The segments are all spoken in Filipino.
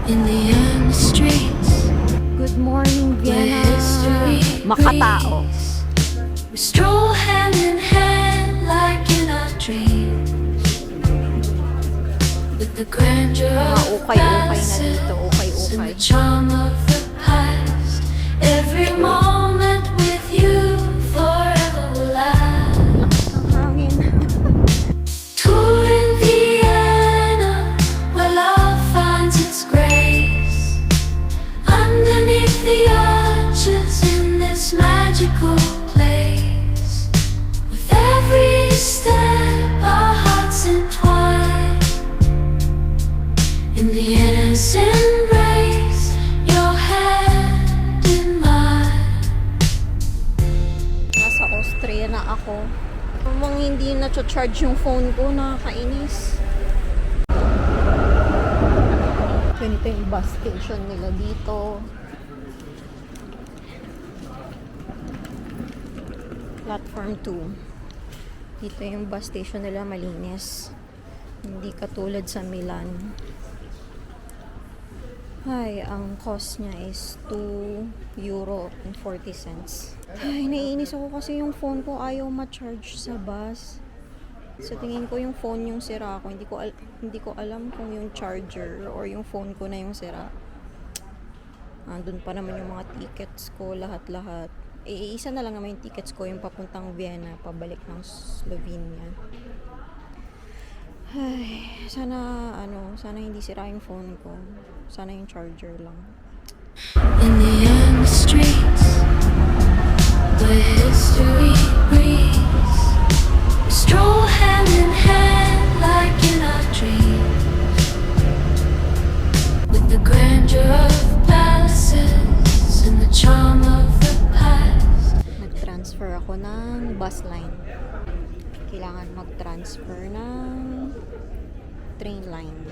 In the young streets, Good morning, where Vienna. history Makatao. breathes, we stroll hand in hand like in our dreams. With the grandeur of ukay-ukay na palaces dito, and ukay-ukay. the charm of the past. Every moment with you forever will last. Ang hangin. Touring Vienna, where love finds its grace. Underneath the arches in this magical place. With every step, our hearts entwine. In the innocent embrace, your hand in mine. Nasa Austria na ako. Namang hindi na-charge yung phone ko, nakakainis. Ganito yung bus station nila dito. Platform 2. Dito yung bus station nila, malinis. Hindi katulad sa Milan. Ay, ang cost niya is €2.40. Ay, naiinis ako kasi yung phone ko ayaw ma-charge sa bus. Sa tingin ko yung phone yung sira ko. Hindi ko alam kung yung charger or yung phone ko na yung sira. Andun pa naman yung mga tickets ko, lahat-lahat. Isa na lang naman yung tickets ko, yung papuntang Vienna, pabalik ng Slovenia. Ay, sana hindi sira yung phone ko. Sana yung charger lang. In the young streets, where history breathes, we stroll hand in hand like in our dreams. With the grandeur of palaces and the charm of the past. Nag-transfer ako ng bus line. Kailangan mag-transfer ng train line.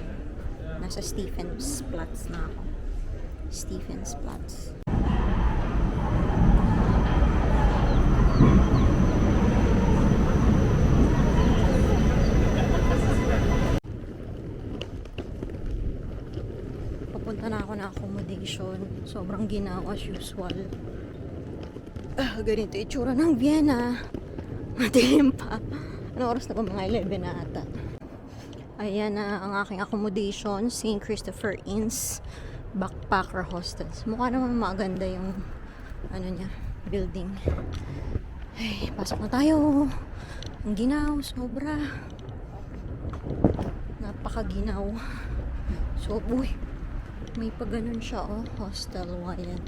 Nasa Stephansplatz na ako. Stephansplatz. Papunta na ako ng accommodation. Sobrang ginaw as usual. Ganito itsura ng Vienna. Madilim pa. Anong oras na ba? Mga 11 na ata. Ayan na ang aking accommodation. St. Christopher Inns Backpacker Hostels. Mukha naman maganda yung niya, building. Ay, pasok na tayo. Ang ginaw, sobra. Napakaginaw. So, may pa ganun siya, oh. Hostel Wyatt.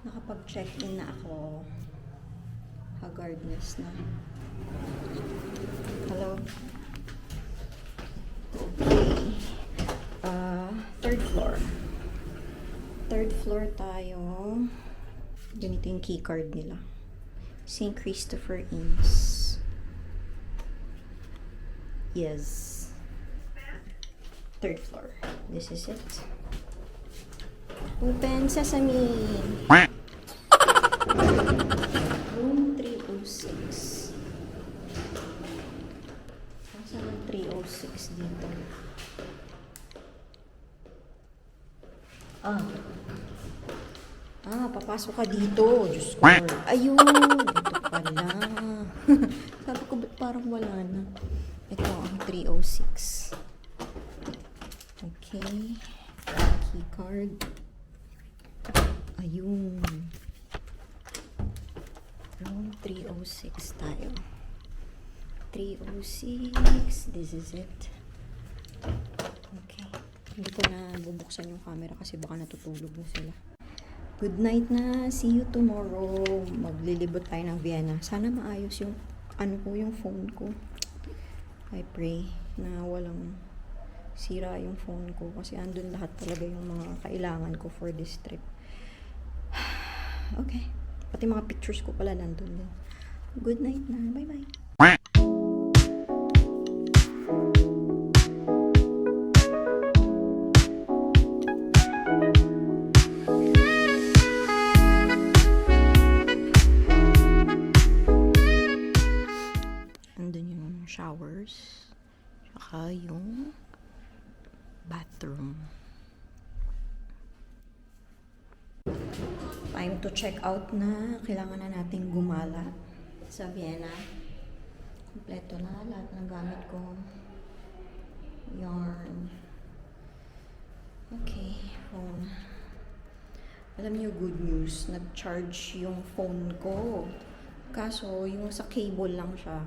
Nakapag-check-in na ako. Haggardness na. Hello? Okay. Third floor. Third floor tayo. Ganito yung keycard nila. St. Christopher Inns. Yes. Third floor. This is it. Open sesame. Room 306. Saan ang 306 dito? Papasok ka dito. Diyos ko. Ayun. Dito pala. Sabi ko, ba't parang wala na? Ito ang 306. Okay. Keycard. Ayun. Room 306 tayo. 306. This is it. Okay. Hindi ko na bubuksan yung camera kasi baka natutulog na sila. Good night na. See you tomorrow. Maglilibot tayo ng Vienna. Sana maayos yung yung phone ko. I pray na walang sira yung phone ko kasi andun lahat talaga yung mga kailangan ko for this trip. Okay. Pati mga pictures ko pala nandun din. Good night na. Bye-bye. tsaka yung bathroom. Time to check out na. Kailangan na nating gumala sa Vienna. Kompleto na lahat ng gamit ko. Yarn. Okay, phone. Alam niyo, good news. Nag-charge yung phone ko. Kaso, yung sa cable lang siya.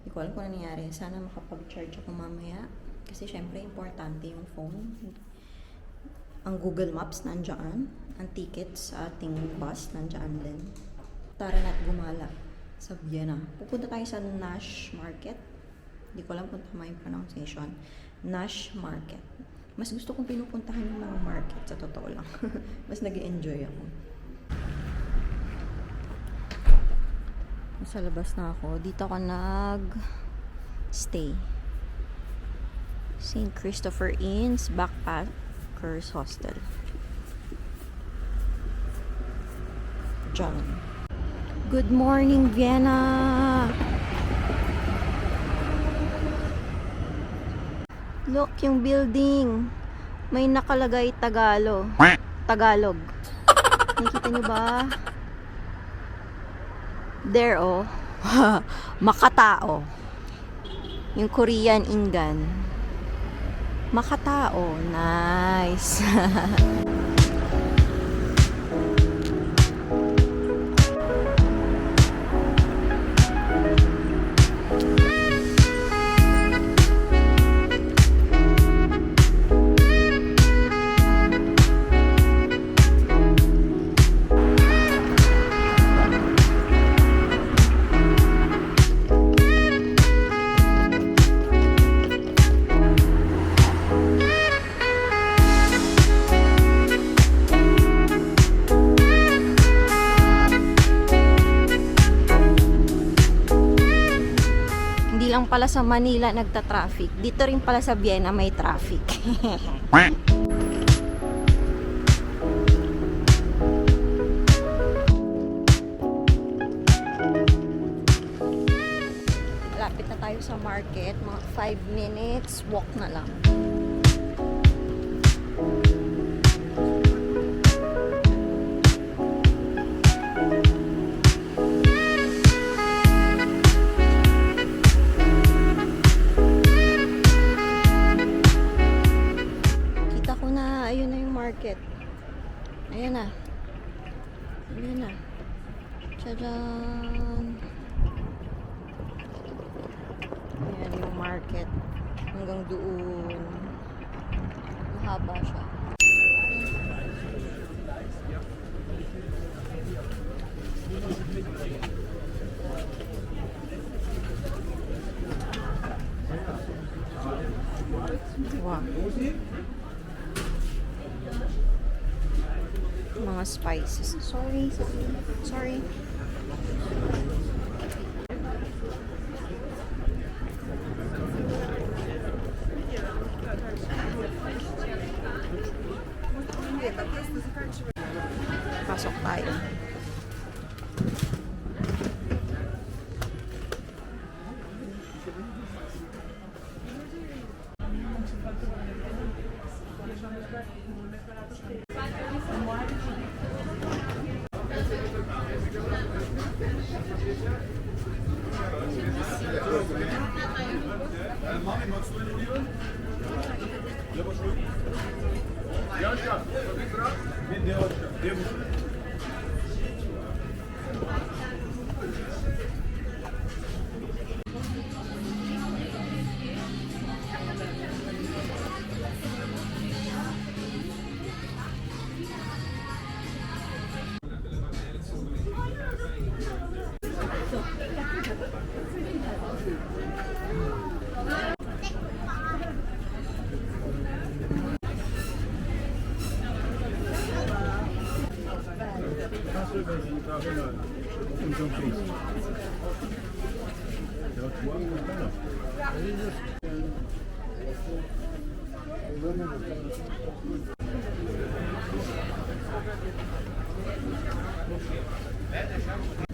Hindi ko alam kung ano nangyari. Sana makapag-charge ako mamaya. Kasi syempre, importante yung phone. Ang Google Maps nandyan. Ang tickets sa ating bus nandyan din. Tara na't gumala sa Vienna. Pupunta tayo sa Nash Market. Hindi ko alam kung tama yung pronunciation. Nash Market. Mas gusto kong pinupuntahan yung mga market, sa totoo lang. Mas nag-enjoy ako. Sa labas na ako. Dito ako nag-stay. St. Christopher Inn's Backpackers Hostel. John. Good morning, Vienna! Look, yung building. May nakalagay Tagalog. Tagalog. Nakikita niyo ba? There, oh. Makatao. Yung Korean Ingan. Makatao. Nice. Lang pala sa Manila nagta-traffic. Dito rin pala sa Vienna may traffic. Malapit na tayo sa market. Mga 5 minutes walk na lang. Market. Ayan na. Ayan na. Tadaan! Ayan yung market. Hanggang doon. Mahaba siya. Wow. Mga spices. Sorry. Pasok tayo.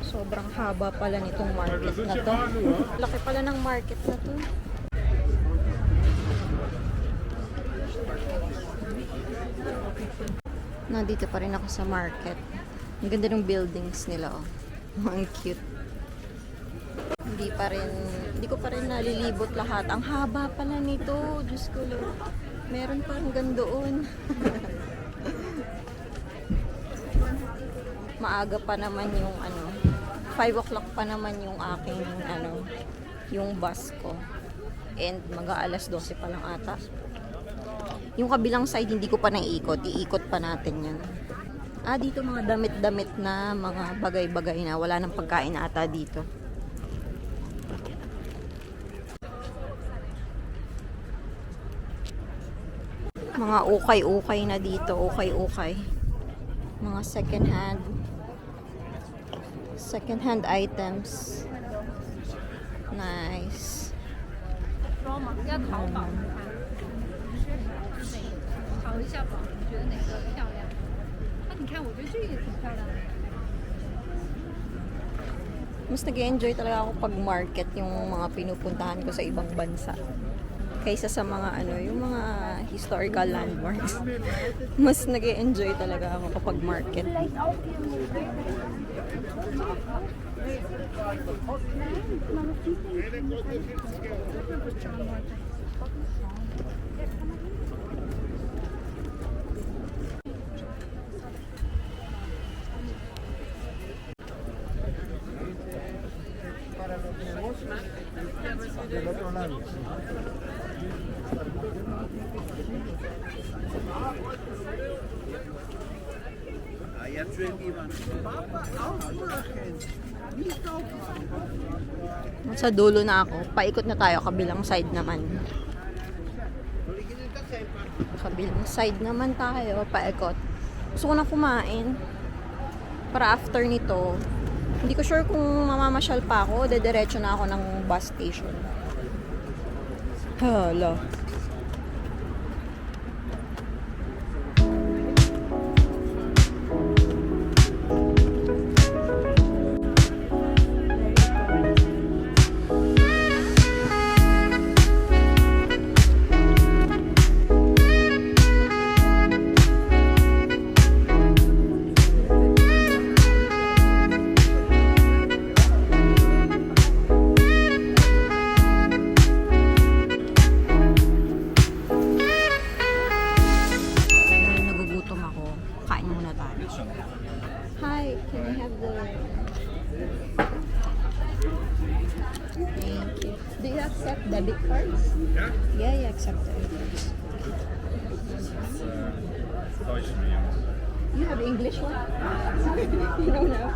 Sobrang haba pala nitong market na to. Laki pala ng market na to. Nandito pa rin ako sa market. Ang ganda ng buildings nila, oh. Ang cute. Hindi ko pa rin nalilibot lahat. Ang haba pala nito. Diyos ko, Lord. Meron pa hanggang doon. Maaga pa naman yung 5 o'clock pa naman yung aking yung bus ko. And mag-aalas 12 pa lang ata. Yung kabilang side hindi ko pa naiikot. Iikot pa natin yan. Dito mga damit-damit na mga bagay-bagay na wala nang pagkain ata dito. Mga ukay-ukay na dito, ukay-ukay. Mga second-hand items. Nice. 要淘宝淘一下吧，你觉得哪个漂亮？你看，我觉得这个也挺漂亮的。 Mas nag-enjoy talaga ako pag market yung mga pinupuntahan ko sa ibang bansa. Kaysa sa mga yung mga historical landmarks. Mas nag-enjoy talaga ako kapag market. Del otro lado. Sa dulo na ako. Paikot na tayo. Kabilang side naman. Kabilang side naman tayo. Paikot. Gusto ko na kumain. Para after nito, hindi ko sure kung mamamasyal pa ako. Dediretso na ako ng bus station. Hala. Hi, can I have the... Thank you. Do you accept debit cards? Yeah? Yeah, I accept debit cards. Deutsch medium. You have English one? You don't know?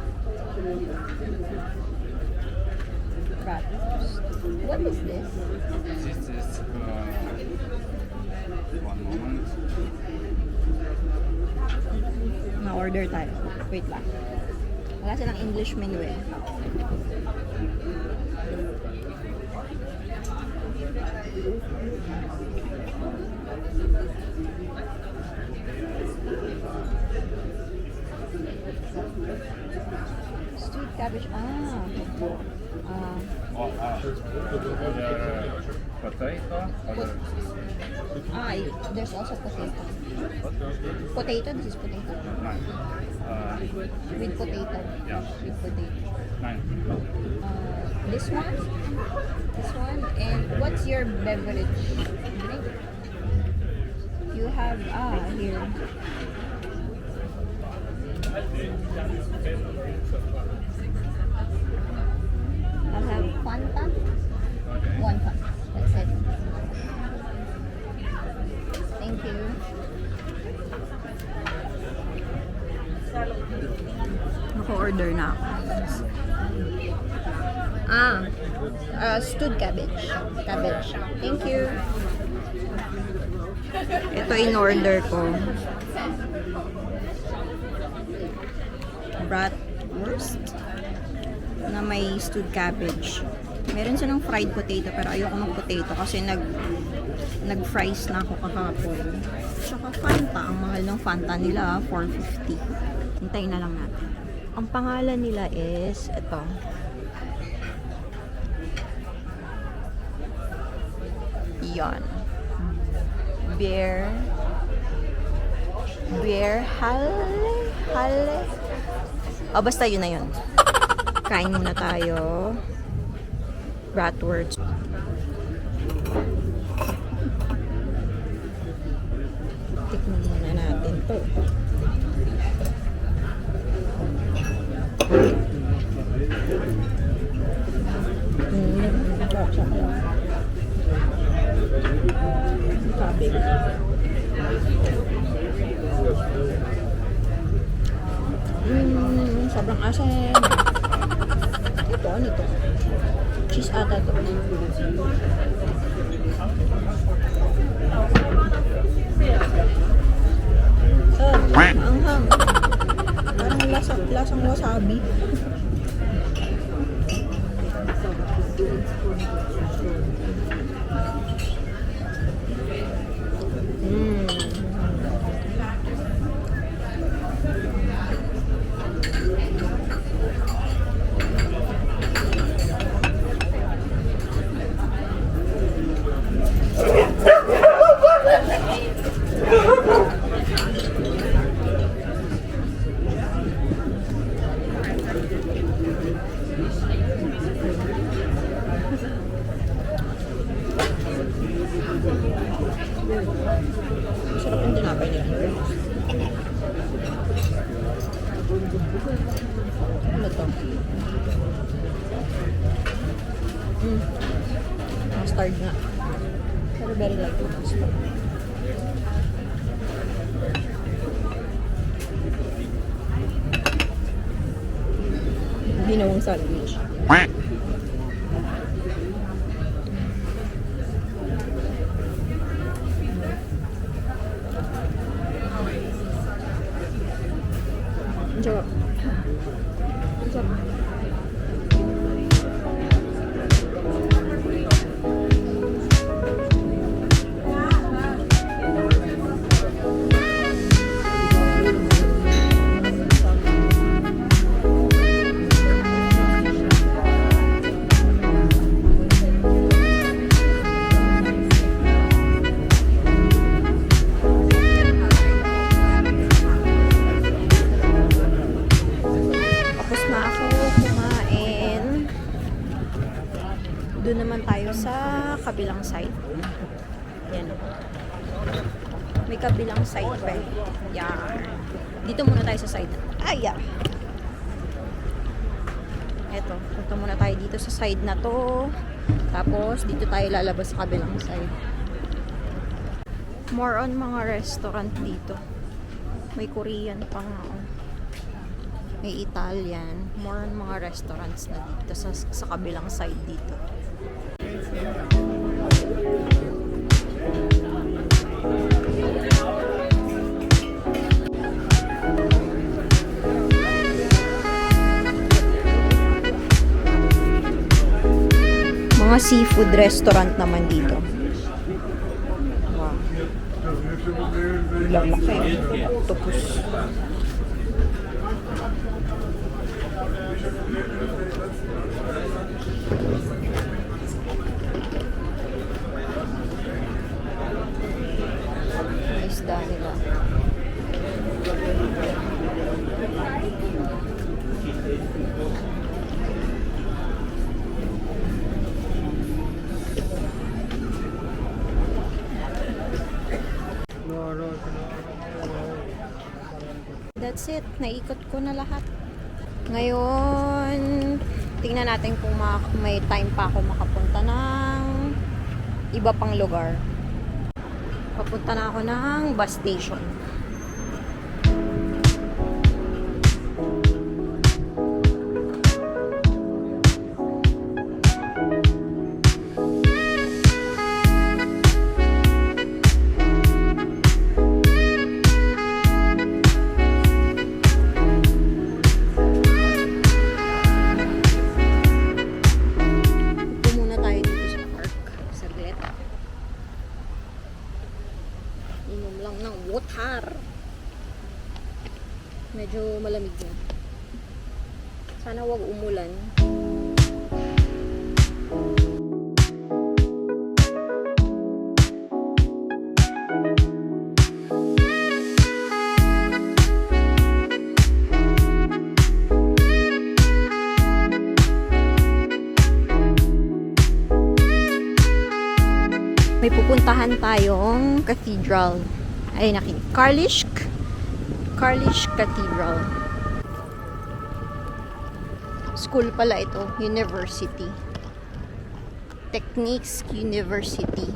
Bratwurst. What is this? This is one moment. Na-order tayo. Wait lang. Wala silang English menu eh. Stewed cabbage. Potato. There's also potato. Potato? This is potato. Nein. With potato. Yeah. With potato. Nein. This one? This one? And what's your beverage drink? You have, here. I'll have Fanta. One Fanta. That's it. Thank you. Nako-order na ako. Stewed cabbage. Cabbage. Thank you. Ito in-order ko. Bratwurst na may stewed cabbage. Meron silang fried potato pero ayoko mag-potato kasi nag-fries na ako kahapon. Tsaka Fanta. Ang mahal ng Fanta nila, $4.50. Hintayin na lang natin. Ang pangalan nila is ito. Yan. Bear Beer Halle. Oh, basta yun na yun. Kain muna tayo. Bratwurst. Tikman muna natin to. Sabi. Sobrang asin. Ito, ano to? Cheese ata to. Anghang. Parang lasang wasabi. Sarap yung tinapay nila. Ano to? Mustard nga. Pero very light yung mustard. Ginawang sandwich. Ang sarap. Ang sarap. Tapos na ako kumain. Doon naman tayo sa kabilang side. Yan. May kabilang side pa. Yan. Dito muna tayo sa side. Ay, eto, punta muna tayo dito sa side na to. Tapos, dito tayo lalabas sa kabilang side. More on mga restaurant dito. May Korean pa nga. May Italian. More on mga restaurants na dito sa kabilang side dito. Mga seafood restaurant naman dito. Wow. Laki. Octopus. Isda nila. That's it. Naikot ko na lahat. Ngayon, tingnan natin kung may time pa ako makapunta ng iba pang lugar. Papunta na ako ng bus station. Inom lang ng water. Medyo malamig na. Sana wag umulan. pupuntahan tayong cathedral. Ay, Karlish Cathedral. School pala ito, university. Techniques University.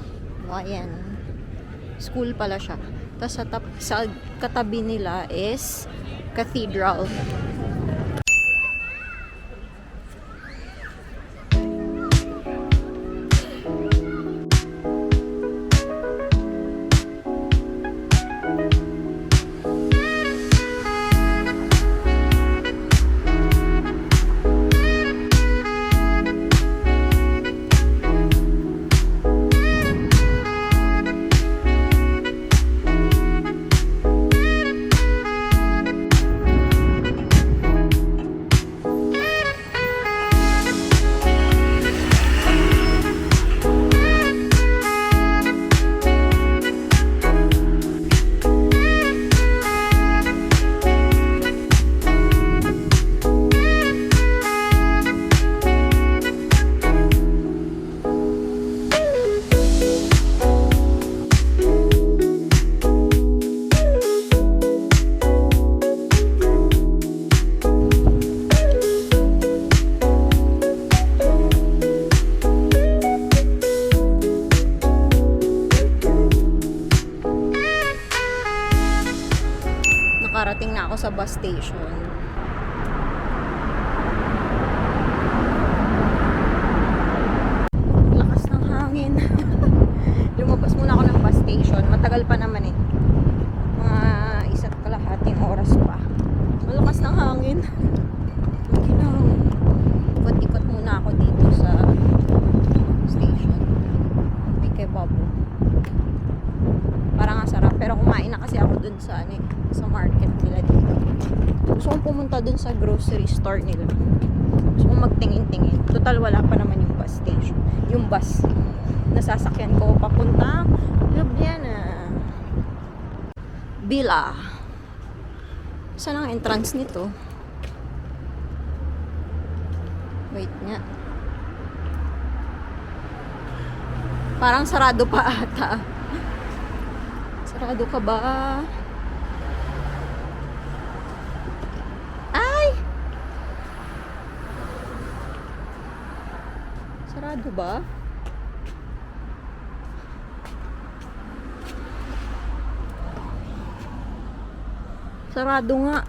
Ayan. School pala siya. Tapos sa katabi nila is cathedral. Nakarating na ako sa bus station. Lakas ng hangin. Lumabas muna ako ng bus station. Matagal pa naman eh. Mga 1.5 oras pa. Malakas ng hangin. Ginaw. Ikot-ikot muna ako dito sa station. May kebabo. Parang ang sarap. Pero kumain na kasi ako dun sa sa market nila dito. Gusto kong pumunta dun sa grocery store nila. Gusto kong magtingin-tingin. Total wala pa naman yung bus station. Yung bus na sasakyan ko papunta Ljubljana. Bila. Saan ang entrance nito? Wait nga. Parang sarado pa ata. Sarado ka ba? Ay! Sarado ba? Sarado nga.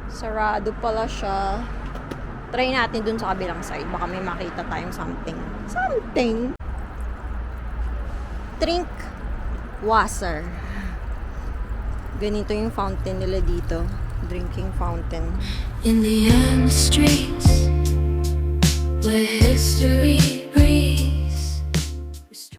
Sarado pala siya. Try natin dun sa kabilang side. Baka may makita tayong something. Something! Drink Wasser. Ganito yung fountain nila dito. Drinking fountain. In the end streets where history breathes.